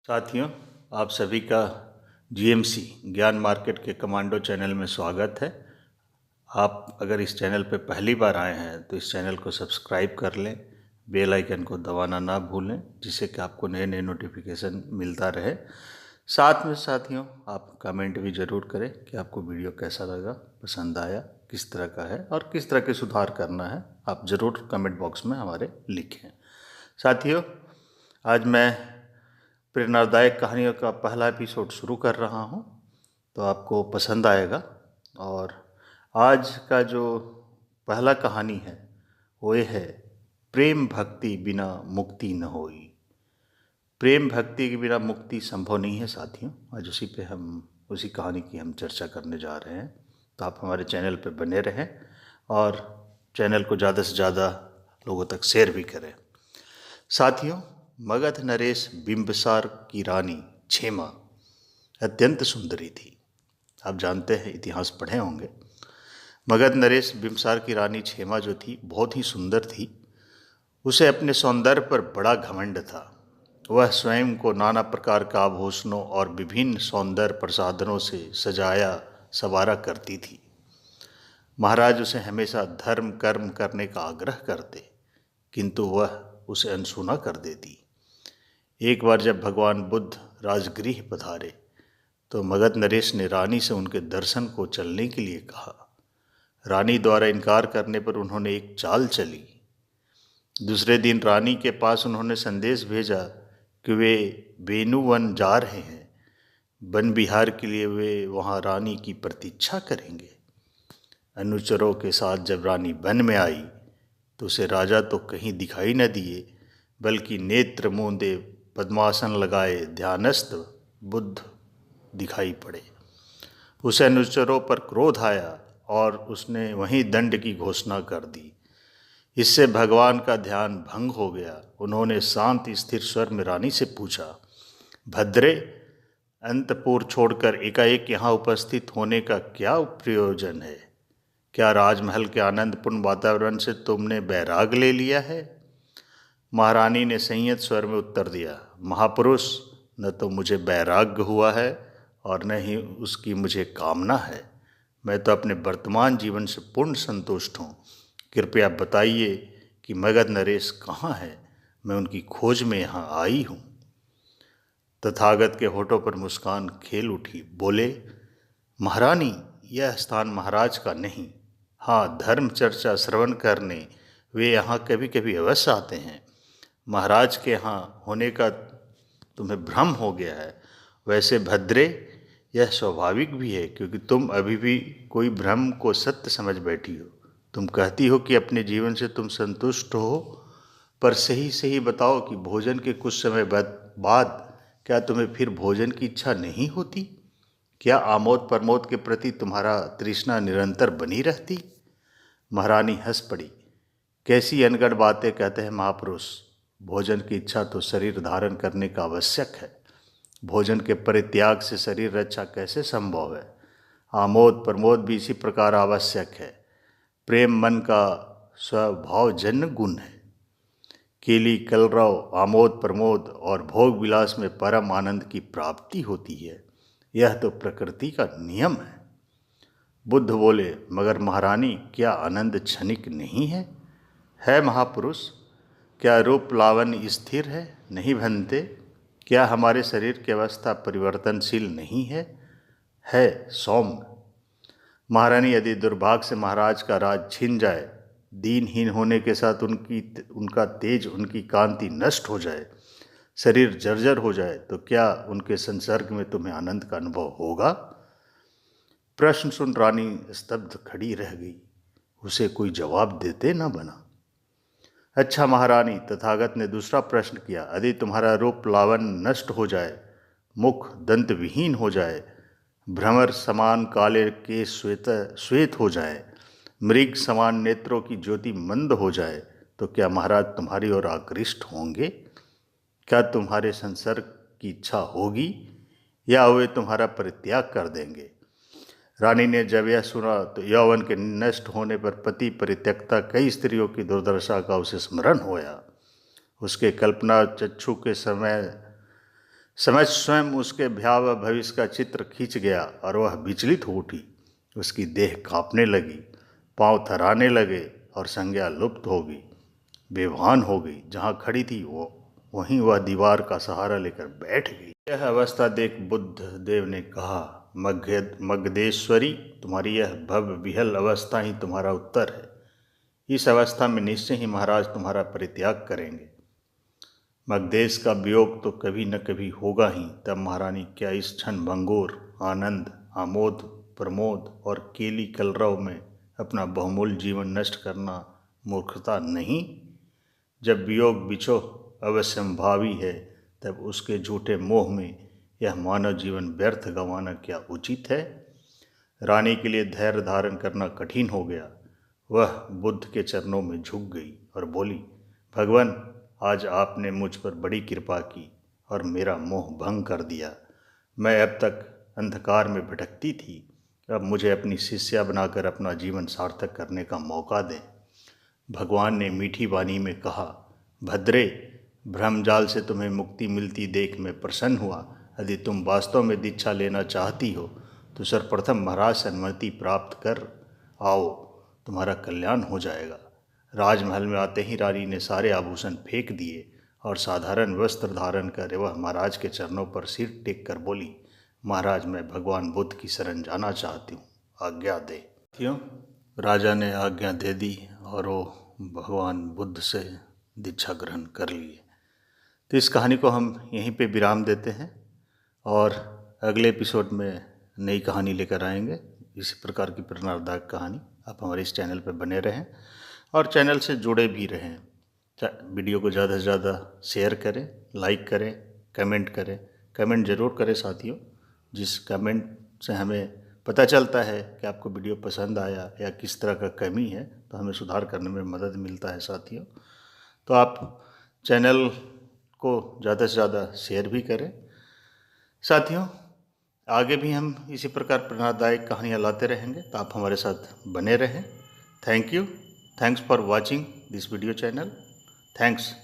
साथियों, आप सभी का जीएमसी ज्ञान मार्केट के कमांडो चैनल में स्वागत है। आप अगर इस चैनल पर पहली बार आए हैं तो इस चैनल को सब्सक्राइब कर लें, बेल आइकन को दबाना ना भूलें, जिससे कि आपको नए नए नोटिफिकेशन मिलता रहे। साथ में साथियों, आप कमेंट भी ज़रूर करें कि आपको वीडियो कैसा लगा, पसंद आया, किस तरह का है और किस तरह के सुधार करना है। आप ज़रूर कमेंट बॉक्स में हमारे लिखें। साथियों, आज मैं प्रेरणादायक कहानियों का पहला एपिसोड शुरू कर रहा हूं, तो आपको पसंद आएगा। और आज का जो पहला कहानी है वो ये है, प्रेम भक्ति बिना मुक्ति न होई। प्रेम भक्ति के बिना मुक्ति संभव नहीं है साथियों। आज उसी कहानी की हम चर्चा करने जा रहे हैं, तो आप हमारे चैनल पर बने रहें और चैनल को ज़्यादा से ज़्यादा लोगों तक शेयर भी करें। साथियों, मगध नरेश बिंबिसार की रानी क्षेमा अत्यंत सुंदरी थी। आप जानते हैं, इतिहास पढ़े होंगे। मगध नरेश बिंबिसार की रानी क्षेमा जो थी बहुत ही सुंदर थी। उसे अपने सौंदर्य पर बड़ा घमंड था। वह स्वयं को नाना प्रकार का आभूषणों और विभिन्न सौंदर्य प्रसाधनों से सजाया संवारा करती थी। महाराज उसे हमेशा धर्म कर्म करने का आग्रह करते, किंतु वह उसे अनसुना कर देती। एक बार जब भगवान बुद्ध राजगृह पधारे तो मगध नरेश ने रानी से उनके दर्शन को चलने के लिए कहा। रानी द्वारा इनकार करने पर उन्होंने एक चाल चली। दूसरे दिन रानी के पास उन्होंने संदेश भेजा कि वे वेणुवन जा रहे हैं। वन विहार के लिए वे वहां रानी की प्रतीक्षा करेंगे। अनुचरों के साथ जब रानी वन में आई तो उसे राजा तो कहीं दिखाई न दिए, बल्कि नेत्र मूंदे पद्मासन लगाए ध्यानस्थ बुद्ध दिखाई पड़े। उसे अनुचरों पर क्रोध आया और उसने वहीं दंड की घोषणा कर दी। इससे भगवान का ध्यान भंग हो गया। उन्होंने शांत स्थिर स्वर में रानी से पूछा, भद्रे, अंतपुर छोड़कर एकाएक यहाँ उपस्थित होने का क्या प्रयोजन है? क्या राजमहल के आनंदपूर्ण वातावरण से तुमने बैराग ले लिया है? महारानी ने संयत स्वर में उत्तर दिया, महापुरुष, न तो मुझे वैराग्य हुआ है और न ही उसकी मुझे कामना है। मैं तो अपने वर्तमान जीवन से पूर्ण संतुष्ट हूँ। कृपया बताइए कि मगध नरेश कहाँ है? मैं उनकी खोज में यहाँ आई हूँ। तथागत के होठों पर मुस्कान खेल उठी। बोले, महारानी, यह स्थान महाराज का नहीं। हाँ, धर्म चर्चा श्रवण करने वे यहाँ कभी कभी अवश्य आते हैं। महाराज के यहाँ होने का तुम्हें भ्रम हो गया है। वैसे भद्रे, यह स्वाभाविक भी है, क्योंकि तुम अभी भी कोई भ्रम को सत्य समझ बैठी हो। तुम कहती हो कि अपने जीवन से तुम संतुष्ट हो, पर सही सही बताओ कि भोजन के कुछ समय बाद क्या तुम्हें फिर भोजन की इच्छा नहीं होती? क्या आमोद प्रमोद के प्रति तुम्हारा तृष्णा निरंतर बनी रहती? महारानी हंस पड़ी। कैसी अनगढ़ बातें कहते हैं महापुरुष। भोजन की इच्छा तो शरीर धारण करने का आवश्यक है। भोजन के परित्याग से शरीर रक्षा कैसे संभव है? आमोद प्रमोद भी इसी प्रकार आवश्यक है। प्रेम मन का स्वभावजन्य गुण है। केली कलरव, आमोद प्रमोद और भोग विलास में परम आनंद की प्राप्ति होती है। यह तो प्रकृति का नियम है। बुद्ध बोले, मगर महारानी, क्या आनंद क्षणिक नहीं है? है महापुरुष। क्या रूप लावण्य स्थिर है? नहीं भनते। क्या हमारे शरीर की अवस्था परिवर्तनशील नहीं है? है सौम्य। महारानी, यदि दुर्भाग्य से महाराज का राज छिन जाए, दीनहीन होने के साथ उनका तेज, उनकी कांति नष्ट हो जाए, शरीर जर्जर हो जाए, तो क्या उनके संसर्ग में तुम्हें आनंद का अनुभव होगा? प्रश्न सुन रानी स्तब्ध खड़ी रह गई। उसे कोई जवाब देते न बना। अच्छा महारानी, तथागत ने दूसरा प्रश्न किया, यदि तुम्हारा रूप लावण्य नष्ट हो जाए, मुख दंत विहीन हो जाए, भ्रमर समान काले केश श्वेत हो जाए, मृग समान नेत्रों की ज्योति मंद हो जाए, तो क्या महाराज तुम्हारी ओर आकृष्ट होंगे? क्या तुम्हारे संसर्ग की इच्छा होगी या वे तुम्हारा परित्याग कर देंगे? रानी ने जब यह सुना तो यौवन के नष्ट होने पर पति परित्यक्ता कई स्त्रियों की दुर्दशा का उसे स्मरण होया। उसके कल्पना चक्षु के समय समझ स्वयं उसके भयावह भविष्य का चित्र खींच गया और वह विचलित हो उठी। उसकी देह कांपने लगी, पांव थराने लगे और संज्ञा लुप्त हो गई, बेभान हो गई। जहाँ खड़ी थी वो वहीं वह दीवार का सहारा लेकर बैठ गई। यह अवस्था देख बुद्ध देव ने कहा, मगधेश्वरी, तुम्हारी यह भव्य विहल अवस्था ही तुम्हारा उत्तर है। इस अवस्था में निश्चय ही महाराज तुम्हारा परित्याग करेंगे। मगधेश का वियोग तो कभी न कभी होगा ही। तब महारानी क्या इस क्षण भंगुर आनंद, आमोद, प्रमोद और केली कलरव में अपना बहुमूल्य जीवन नष्ट करना मूर्खता नहीं? जब वियोग बिछोह अवश्यंभावी है, तब उसके झूठे मोह में यह मानव जीवन व्यर्थ गंवाना क्या उचित है? रानी के लिए धैर्य धारण करना कठिन हो गया। वह बुद्ध के चरणों में झुक गई और बोली, भगवान, आज आपने मुझ पर बड़ी कृपा की और मेरा मोह भंग कर दिया। मैं अब तक अंधकार में भटकती थी, अब मुझे अपनी शिष्या बनाकर अपना जीवन सार्थक करने का मौका दें। भगवान ने मीठी वाणी में कहा, भद्रे, भ्रमजाल से तुम्हें मुक्ति मिलती देख मैं प्रसन्न हुआ। यदि तुम वास्तव में दीक्षा लेना चाहती हो तो सर्वप्रथम महाराज से अनुमति प्राप्त कर आओ, तुम्हारा कल्याण हो जाएगा। राजमहल में आते ही रानी ने सारे आभूषण फेंक दिए और साधारण वस्त्र धारण कर वह महाराज के चरणों पर सिर टेक कर बोली, महाराज, मैं भगवान बुद्ध की शरण जाना चाहती हूँ, आज्ञा दे। क्यों? राजा ने आज्ञा दे दी और वो भगवान बुद्ध से दीक्षा ग्रहण कर लिए। तो इस कहानी को हम यहीं पे विराम देते हैं और अगले एपिसोड में नई कहानी लेकर आएंगे। इसी प्रकार की प्रेरणादायक कहानी। आप हमारे इस चैनल पर बने रहें और चैनल से जुड़े भी रहें। वीडियो को ज़्यादा से ज़्यादा शेयर करें, लाइक करें, कमेंट करें। कमेंट ज़रूर करें साथियों, जिस कमेंट से हमें पता चलता है कि आपको वीडियो पसंद आया या किस तरह का कमी है, तो हमें सुधार करने में मदद मिलता है साथियों। तो आप चैनल को ज़्यादा से ज़्यादा शेयर भी करें। साथियों, आगे भी हम इसी प्रकार प्रेरणादायक कहानियाँ लाते रहेंगे, तो आप हमारे साथ बने रहें। Thank you. Thanks for watching this video channel. Thanks.